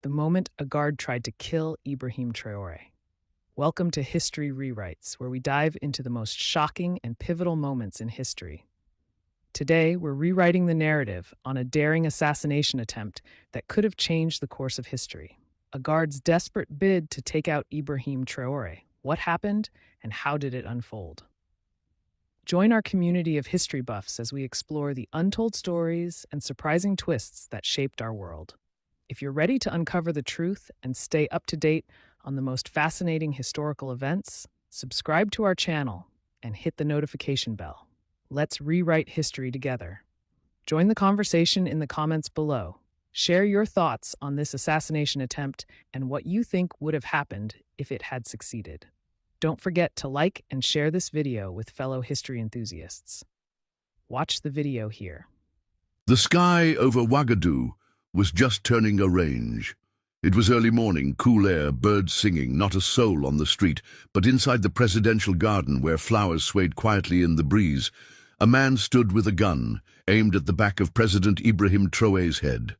the moment a guard tried to kill Ibrahim Traore. Welcome to History Rewrites, where we dive into the most shocking and pivotal moments in history. Today, we're rewriting the narrative on a daring assassination attempt that could have changed the course of history. A guard's desperate bid to take out Ibrahim Traore. What happened, and how did it unfold? Join our community of history buffs as we explore the untold stories and surprising twists that shaped our world. If you're ready to uncover the truth and stay up to date on the most fascinating historical events, subscribe to our channel and hit the notification bell. Let's rewrite history together. Join the conversation in the comments below. Share your thoughts on this assassination attempt and what you think would have happened if it had succeeded. Don't forget to like and share this video with fellow history enthusiasts. Watch the video here. The sky over Ouagadougou was just turning orange. It was early morning, cool air, birds singing, not a soul on the street, but inside the presidential garden where flowers swayed quietly in the breeze, a man stood with a gun, aimed at the back of President Ibrahim Traore's head.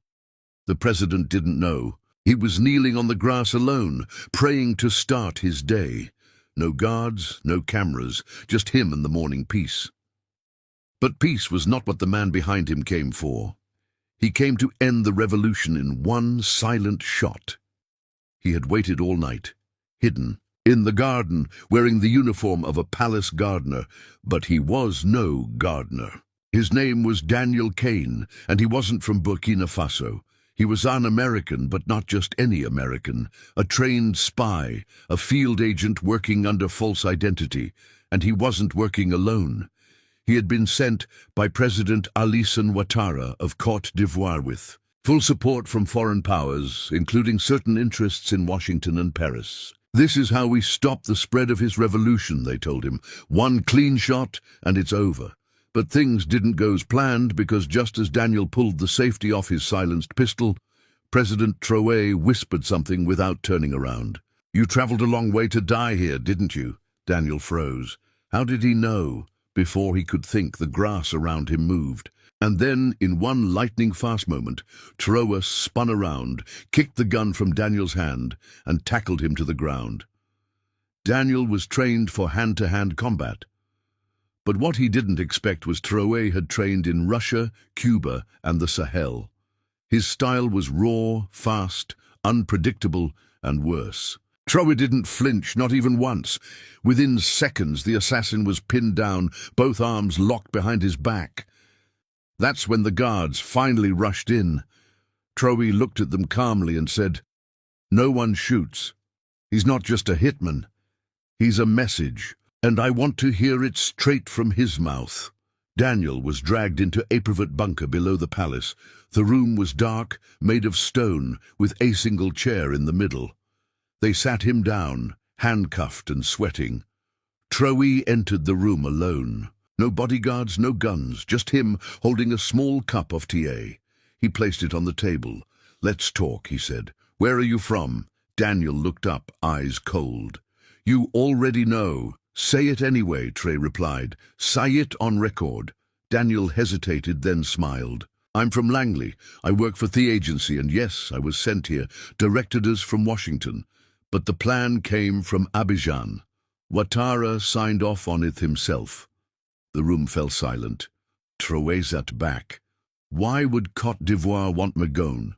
The president didn't know. He was kneeling on the grass alone, praying to start his day. No guards, no cameras, just him and the morning peace. But peace was not what the man behind him came for. He came to end the revolution in one silent shot. He had waited all night, hidden, in the garden, wearing the uniform of a palace gardener, but he was no gardener. His name was Daniel Kane, and he wasn't from Burkina Faso. He was an American, but not just any American, a trained spy, a field agent working under false identity, and he wasn't working alone. He had been sent by President Alassane Ouattara of Côte d'Ivoire with full support from foreign powers, including certain interests in Washington and Paris. This is how we stop the spread of his revolution, they told him. One clean shot, and it's over. But things didn't go as planned, because just as Daniel pulled the safety off his silenced pistol, President Traore whispered something without turning around. "You traveled a long way to die here, didn't you?" Daniel froze. How did he know? Before he could think, the grass around him moved. And then, in one lightning-fast moment, Traore spun around, kicked the gun from Daniel's hand, and tackled him to the ground. Daniel was trained for hand-to-hand combat. But what he didn't expect was Traore had trained in Russia, Cuba, and the Sahel. His style was raw, fast, unpredictable, and worse. Traore didn't flinch, not even once. Within seconds, the assassin was pinned down, both arms locked behind his back. That's when the guards finally rushed in. Traore looked at them calmly and said, "No one shoots. He's not just a hitman. He's a message. And I want to hear it straight from his mouth." Daniel was dragged into a private bunker below the palace. The room was dark, made of stone, with a single chair in the middle. They sat him down, handcuffed and sweating. Traore entered the room alone. No bodyguards, no guns, just him holding a small cup of tea. He placed it on the table. "Let's talk," he said. "Where are you from?" Daniel looked up, eyes cold. "You already know. Say it anyway," Traore replied. "Say it on record." Daniel hesitated, then smiled. "I'm from Langley. I work for the agency, and yes, I was sent here, directed us from Washington. But the plan came from Abidjan. Ouattara signed off on it himself." The room fell silent. Traore sat back. "Why would Côte d'Ivoire want Magone?"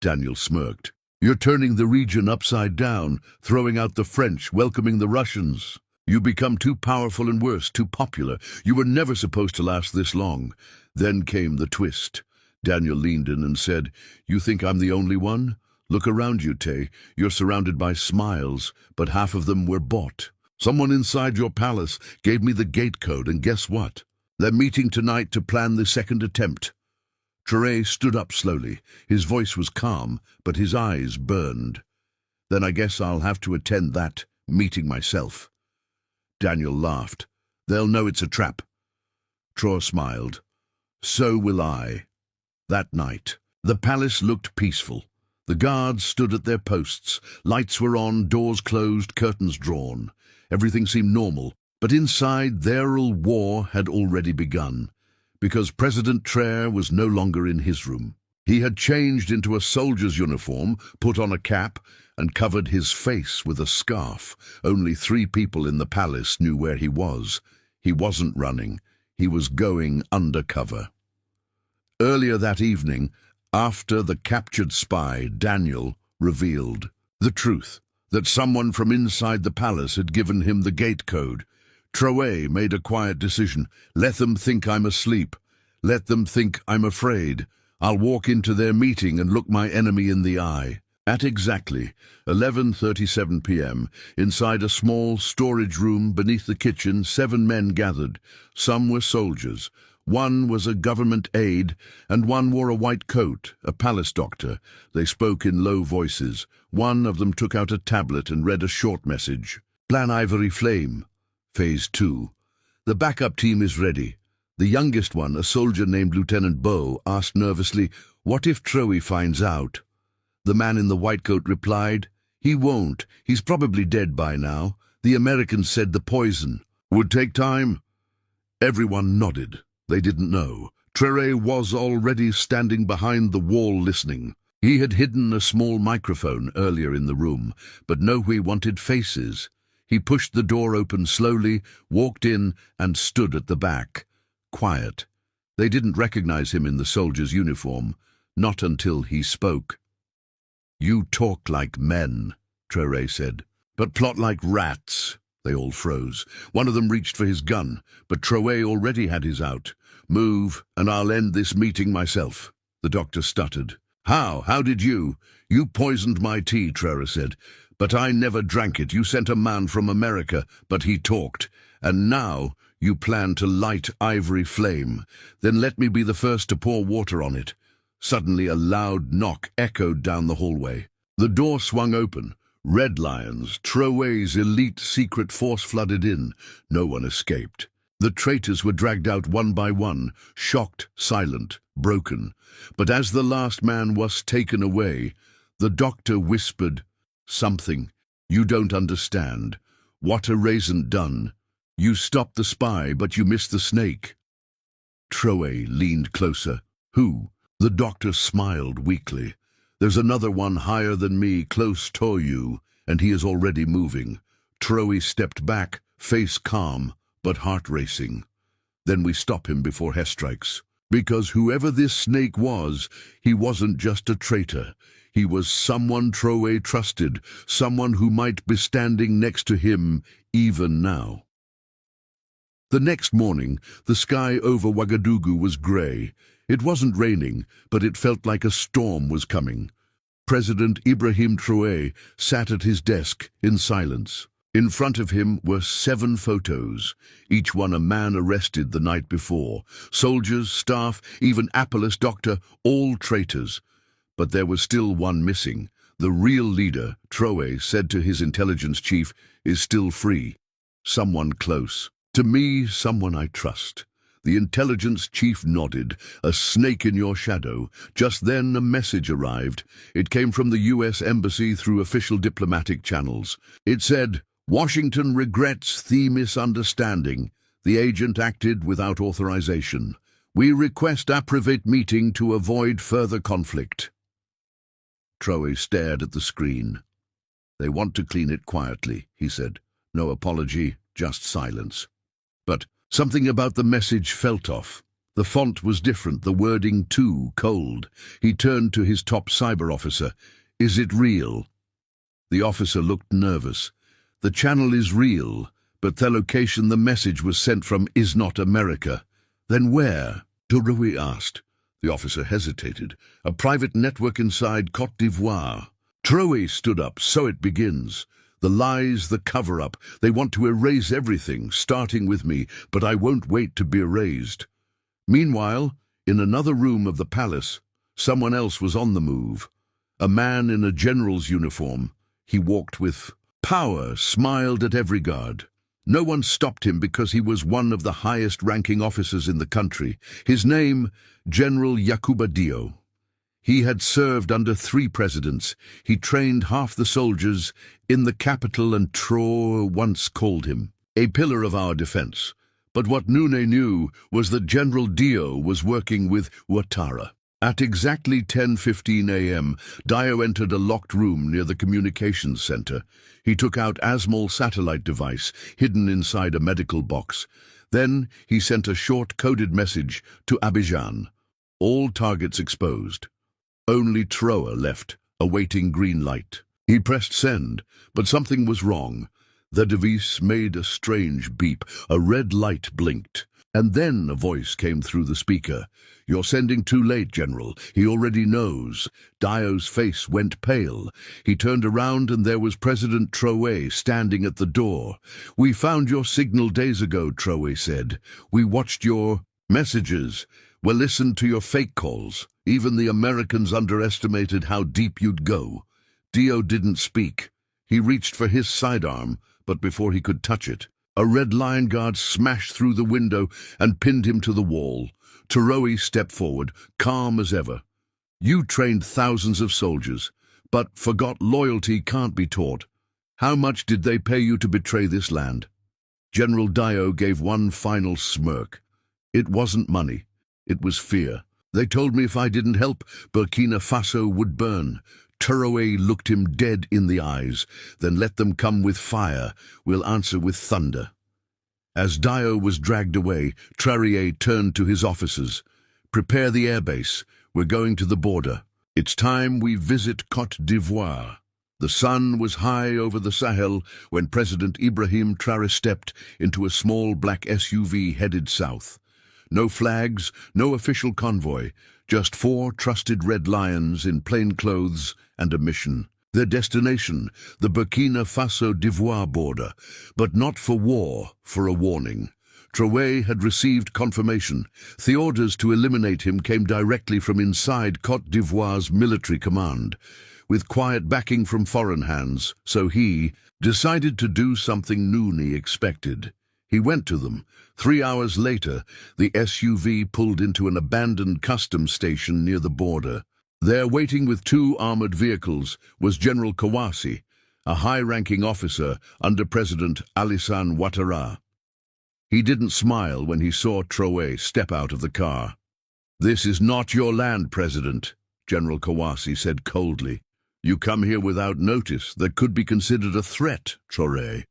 Daniel smirked. "You're turning the region upside down, throwing out the French, welcoming the Russians. You become too powerful and worse, too popular. You were never supposed to last this long." Then came the twist. Daniel leaned in and said, "You think I'm the only one? Look around you, Tay. You're surrounded by smiles, but half of them were bought. Someone inside your palace gave me the gate code, and guess what? They're meeting tonight to plan the second attempt." Traore stood up slowly. His voice was calm, but his eyes burned. "Then I guess I'll have to attend that meeting myself." Daniel laughed. "They'll know it's a trap." Traore smiled. "So will I." That night, the palace looked peaceful. The guards stood at their posts. Lights were on, doors closed, curtains drawn. Everything seemed normal, but inside their war had already begun, because President Traore was no longer in his room. He had changed into a soldier's uniform, put on a cap, and covered his face with a scarf. Only 3 people in the palace knew where he was. He wasn't running. He was going undercover. Earlier that evening, after the captured spy, Daniel revealed the truth, that someone from inside the palace had given him the gate code. Traore made a quiet decision. Let them think I'm asleep. Let them think I'm afraid. I'll walk into their meeting and look my enemy in the eye. At exactly 11:37 p.m., inside a small storage room beneath the kitchen, 7 men gathered. Some were soldiers. One was a government aide, and one wore a white coat, a palace doctor. They spoke in low voices. One of them took out a tablet and read a short message. Plan Ivory Flame. Phase 2. The backup team is ready. The youngest one, a soldier named Lieutenant Bow, asked nervously, "What if Traore finds out?" The man in the white coat replied, "He won't. He's probably dead by now. The Americans said the poison would take time." Everyone nodded. They didn't know. Traore was already standing behind the wall listening. He had hidden a small microphone earlier in the room, but now he wanted faces. He pushed the door open slowly, walked in, and stood at the back. Quiet. They didn't recognize him in the soldier's uniform, not until he spoke. "You talk like men," Traore said, "but plot like rats." They all froze. One of them reached for his gun, but Traore already had his out. "Move, and I'll end this meeting myself." The doctor stuttered. How? How did you?" "You poisoned my tea," Traore said. "But I never drank it. You sent a man from America, but he talked. And now you plan to light Ivory Flame. Then let me be the first to pour water on it." Suddenly a loud knock echoed down the hallway. The door swung open. Red Lions, Traore's elite secret force, flooded in. No one escaped. The traitors were dragged out one by one, shocked, silent, broken. But as the last man was taken away, the doctor whispered, "Something you don't understand. What a raisin done. You stopped the spy, but you missed the snake." Traore leaned closer. "Who?" The doctor smiled weakly. "There's another one higher than me, close to you, and he is already moving." Traore stepped back, face calm, but heart racing. "Then we stop him before Hess strikes. Because whoever this snake was, he wasn't just a traitor. He was someone Traore trusted, someone who might be standing next to him even now." The next morning, the sky over Ouagadougou was grey. It wasn't raining, but it felt like a storm was coming. President Ibrahim Traore sat at his desk in silence. In front of him were 7 photos, each one a man arrested the night before. Soldiers, staff, even Apollos doctor, all traitors. But there was still one missing. The real leader, Traore said to his intelligence chief, is still free. Someone close. To me, someone I trust. The intelligence chief nodded. "A snake in your shadow." Just then a message arrived. It came from the U.S. Embassy through official diplomatic channels. It said, "Washington regrets the misunderstanding. The agent acted without authorization. We request a private meeting to avoid further conflict." Traore stared at the screen. "They want to clean it quietly," he said. "No apology, just silence." But something about the message felt off. The font was different, the wording too cold. He turned to his top cyber officer. "Is it real?" The officer looked nervous. "The channel is real, but the location the message was sent from is not America." "Then where?" Traore asked. The officer hesitated. "A private network inside Côte d'Ivoire." Traore stood up. "So it begins. The lies, the cover-up. They want to erase everything, starting with me, but I won't wait to be erased." Meanwhile, in another room of the palace, someone else was on the move. A man in a general's uniform. He walked with power, smiled at every guard. No one stopped him because he was one of the highest-ranking officers in the country. His name, General Yakuba Dio. He had served under 3 presidents. He trained half the soldiers in the capital, and Traore once called him a pillar of our defense. But what Nune knew was that General Dio was working with Ouattara. At exactly 10:15 a.m., Dio entered a locked room near the communications center. He took out Asmol's satellite device, hidden inside a medical box. Then he sent a short coded message to Abidjan. All targets exposed. Only Traore left, awaiting green light. He pressed send, but something was wrong. The device made a strange beep. A red light blinked. And then a voice came through the speaker. "You're sending too late, General. He already knows." Dio's face went pale. He turned around and there was President Traore standing at the door. "We found your signal days ago," Traore said. "We watched your messages. We listened to your fake calls. Even the Americans underestimated how deep you'd go." Dio didn't speak. He reached for his sidearm, but before he could touch it, a Red Lion guard smashed through the window and pinned him to the wall. Traore stepped forward, calm as ever. "You trained thousands of soldiers, but forgot loyalty can't be taught. How much did they pay you to betray this land?" General Dio gave one final smirk. "It wasn't money. It was fear. They told me if I didn't help, Burkina Faso would burn." Traore looked him dead in the eyes. "Then let them come with fire. We'll answer with thunder." As Dio was dragged away, Traore turned to his officers. "Prepare the airbase. We're going to the border. It's time we visit Côte d'Ivoire." The sun was high over the Sahel when President Ibrahim Traore stepped into a small black SUV headed south. No flags, no official convoy, just 4 trusted Red Lions in plain clothes and a mission. Their destination, the Burkina Faso-d'Ivoire border, but not for war, for a warning. Traore had received confirmation. The orders to eliminate him came directly from inside Côte d'Ivoire's military command, with quiet backing from foreign hands, so he decided to do something Nooni expected. He went to them. 3 hours later, the SUV pulled into an abandoned customs station near the border. There, waiting with 2 armored vehicles, was General Kawasi, a high-ranking officer under President Alassane Ouattara. He didn't smile when he saw Traore step out of the car. "This is not your land, President," General Kawasi said coldly. "You come here without notice that could be considered a threat, Traore."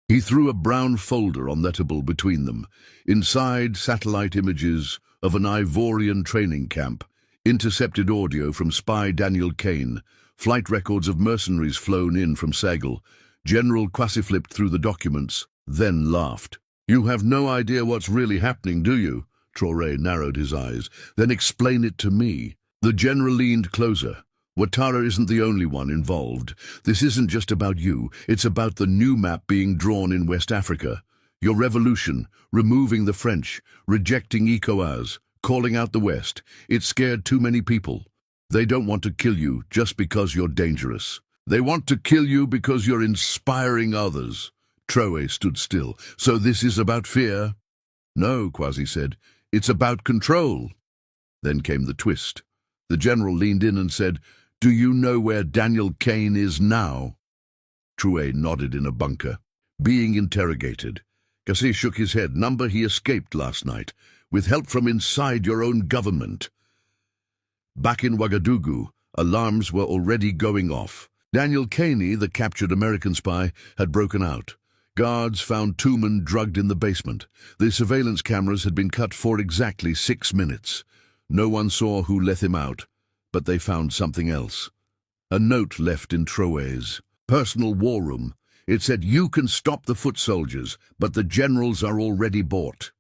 He threw a brown folder on the table between them. Inside, satellite images of an Ivorian training camp, intercepted audio from spy Daniel Kane, flight records of mercenaries flown in from Sahel. General Kwasi flipped through the documents, then laughed. "You have no idea what's really happening, do you?" Traore narrowed his eyes. "Then explain it to me." The general leaned closer. "Ouattara isn't the only one involved. This isn't just about you. It's about the new map being drawn in West Africa. Your revolution, removing the French, rejecting ECOWAS, calling out the West. It scared too many people. They don't want to kill you just because you're dangerous. They want to kill you because you're inspiring others." Traore stood still. "So this is about fear?" "No," Kwasi said. "It's about control." Then came the twist. The general leaned in and said, "Do you know where Daniel Kane is now?" Traore nodded in a bunker. "Being interrogated." Kwasi shook his head. "Number he escaped last night, with help from inside your own government." Back in Ouagadougou, alarms were already going off. Daniel Kane, the captured American spy, had broken out. Guards found 2 men drugged in the basement. The surveillance cameras had been cut for exactly 6 minutes. No one saw who let him out, but they found something else. A note left in Traore's personal war room. It said, "You can stop the foot soldiers, but the generals are already bought."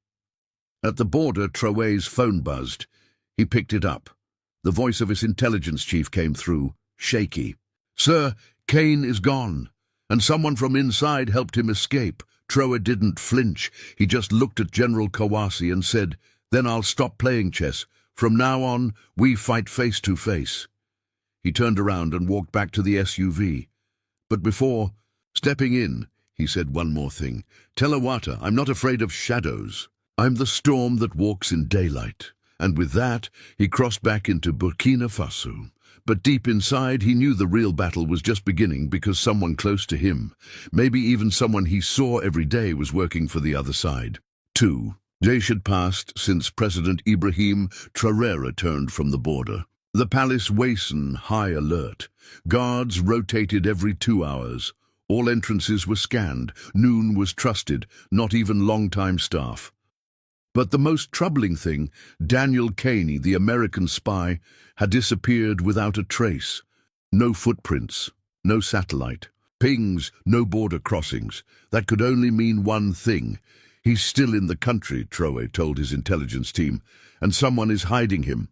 At the border, Traore's phone buzzed. He picked it up. The voice of his intelligence chief came through, shaky. "Sir, Kane is gone, and someone from inside helped him escape." Traore didn't flinch. He just looked at General Kawasi and said, "Then I'll stop playing chess. From now on, we fight face to face." He turned around and walked back to the SUV. But before stepping in, he said one more thing. "Tell Awata, I'm not afraid of shadows. I'm the storm that walks in daylight." And with that, he crossed back into Burkina Faso. But deep inside, he knew the real battle was just beginning because someone close to him, maybe even someone he saw every day, was working for the other side. 2. Days had passed since President Ibrahim Traore returned from the border. The palace wasted high alert. Guards rotated every 2 hours. All entrances were scanned. Noon was trusted, not even long-time staff. But the most troubling thing, Daniel Caney, the American spy, had disappeared without a trace. No footprints, no satellite, pings, no border crossings. That could only mean one thing. He's still in the country, Traore told his intelligence team, and someone is hiding him.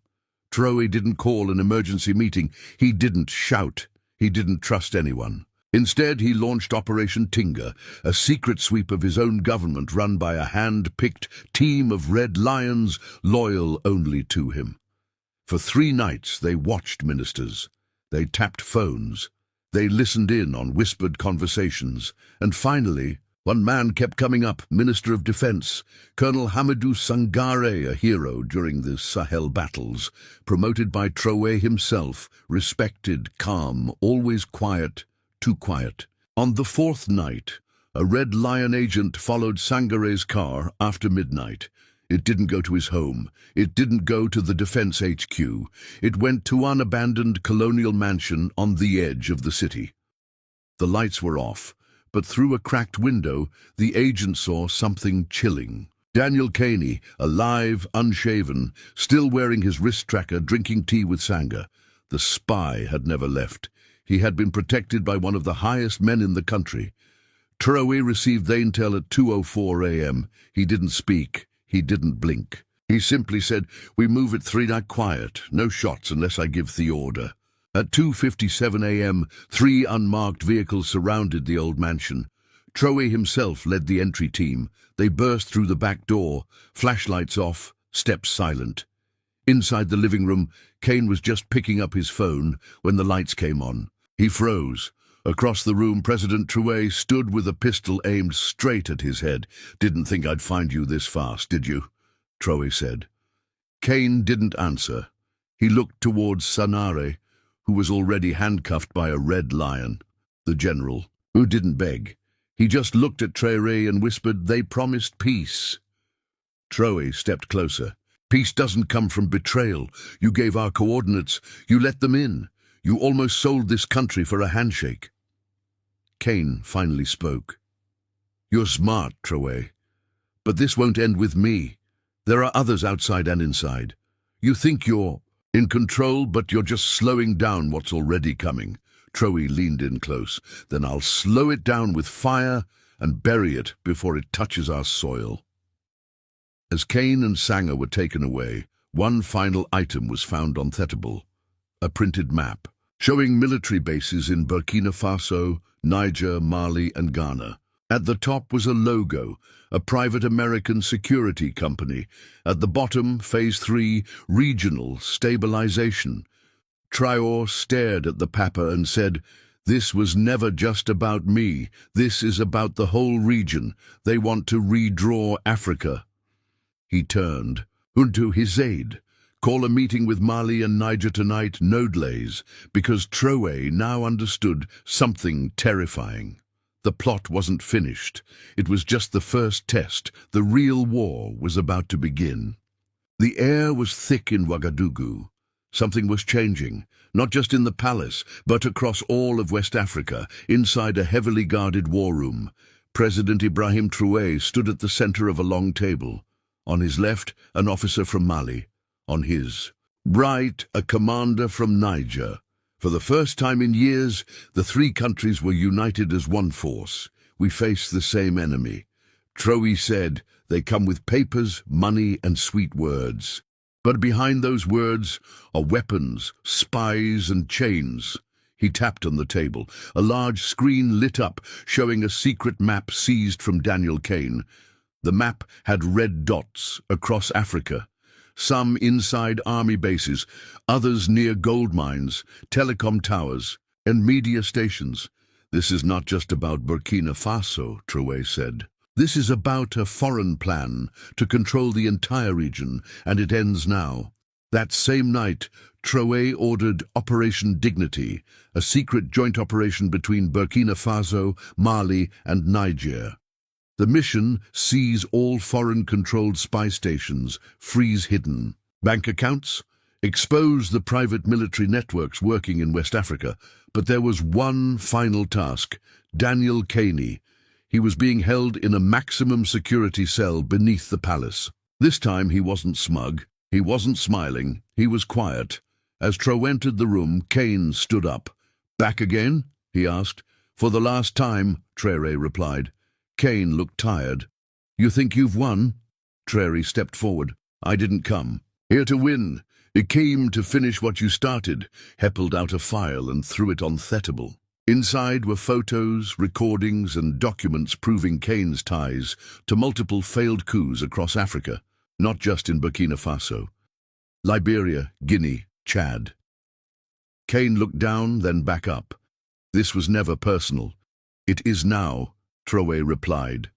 Traore didn't call an emergency meeting. He didn't shout. He didn't trust anyone. Instead, he launched Operation Tinga, a secret sweep of his own government run by a hand-picked team of red lions loyal only to him. For 3 nights they watched ministers. They tapped phones. They listened in on whispered conversations. And finally, one man kept coming up, Minister of Defense, Colonel Hamidou Sangare, a hero during the Sahel battles, promoted by Traore himself, respected, calm, always quiet, too quiet. On the 4th night, a Red Lion agent followed Sangare's car after midnight. It didn't go to his home. It didn't go to the Defense HQ. It went to an abandoned colonial mansion on the edge of the city. The lights were off, but through a cracked window, the agent saw something chilling. Daniel Caney, alive, unshaven, still wearing his wrist tracker, drinking tea with Sanga. The spy had never left. He had been protected by one of the highest men in the country. Traore received the intel at 2:04 a.m. He didn't speak. He didn't blink. He simply said, "We move at 3 night quiet. No shots unless I give the order." At 2:57 a.m., 3 unmarked vehicles surrounded the old mansion. Traore himself led the entry team. They burst through the back door, flashlights off, steps silent. Inside the living room, Kane was just picking up his phone when the lights came on. He froze. Across the room, President Traore stood with a pistol aimed straight at his head. "Didn't think I'd find you this fast, did you?" Traore said. Kane didn't answer. He looked towards Sanare, who was already handcuffed by a red lion. The general, who didn't beg. He just looked at Traore and whispered, "They promised peace." Traore stepped closer. "Peace doesn't come from betrayal. You gave our coordinates. You let them in. You almost sold this country for a handshake." Kane finally spoke. "You're smart, Traore. But this won't end with me. There are others outside and inside. You think you're in control, but you're just slowing down what's already coming." Traore leaned in close. "Then I'll slow it down with fire and bury it before it touches our soil." As Kane and Sanga were taken away, one final item was found on Thetable, a printed map showing military bases in Burkina Faso, Niger, Mali, and Ghana. At the top was a logo, a private American security company. At the bottom, Phase 3, regional stabilization. Traore stared at the paper and said, "This was never just about me. This is about the whole region. They want to redraw Africa." He turned. "Unto his aid. Call a meeting with Mali and Niger tonight, no delays," because Traore now understood something terrifying. The plot wasn't finished. It was just the first test. The real war was about to begin. The air was thick in Ouagadougou. Something was changing, not just in the palace, but across all of West Africa, inside a heavily guarded war room. President Ibrahim Traore stood at the center of a long table. On his left, an officer from Mali. On his right, a commander from Niger. For the first time in years, the 3 countries were united as one force. "We face the same enemy." Traore said, "They come with papers, money, and sweet words. But behind those words are weapons, spies, and chains." He tapped on the table. A large screen lit up, showing a secret map seized from Daniel Kane. The map had red dots across Africa. Some inside army bases, others near gold mines, telecom towers, and media stations. "This is not just about Burkina Faso," Traore said. "This is about a foreign plan to control the entire region, and it ends now." That same night, Traore ordered Operation Dignity, a secret joint operation between Burkina Faso, Mali, and Niger. The mission: seize all foreign-controlled spy stations, freeze hidden bank accounts, expose the private military networks working in West Africa. But there was one final task: Daniel Caney. He was being held in a maximum security cell beneath the palace. This time he wasn't smug, he wasn't smiling, he was quiet. As Tro entered the room, Kane stood up. "Back again?" he asked. "For the last time," Traore replied. Kane looked tired. "You think you've won?" Traore stepped forward. "I didn't come here to win. I came to finish what you started." He pulled out a file and threw it on Thetable. Inside were photos, recordings, and documents proving Kane's ties to multiple failed coups across Africa, not just in Burkina Faso. Liberia, Guinea, Chad. Kane looked down, then back up. "This was never personal." "It is now," Traore replied.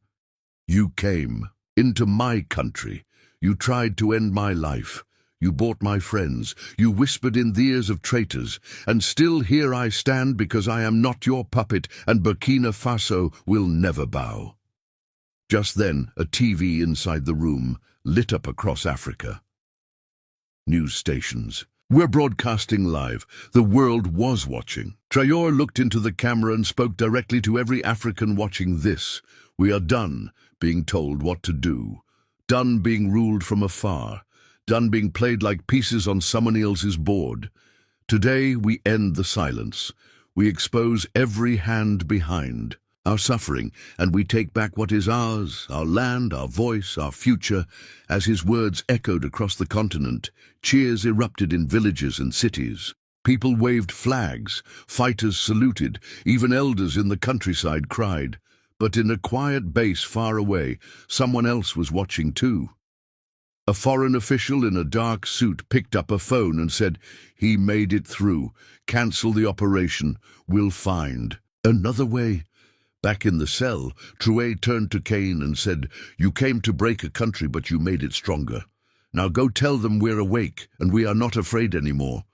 "You came into my country. You tried to end my life. You bought my friends. You whispered in the ears of traitors. And still here I stand because I am not your puppet, and Burkina Faso will never bow." Just then, a TV inside the room lit up across Africa. News stations. "We're broadcasting live." The world was watching. Traore looked into the camera and spoke directly to every African watching this. "We are done being told what to do. Done being ruled from afar. Done being played like pieces on someone else's board. Today we end the silence. We expose every hand behind our suffering, and we take back what is ours, our land, our voice, our future." As his words echoed across the continent, cheers erupted in villages and cities. People waved flags, fighters saluted, even elders in the countryside cried. But in a quiet base far away, someone else was watching too. A foreign official in a dark suit picked up a phone and said, "He made it through. Cancel the operation. We'll find another way." Back in the cell, Traore turned to Kane and said, "You came to break a country, but you made it stronger. Now go tell them we're awake and we are not afraid anymore."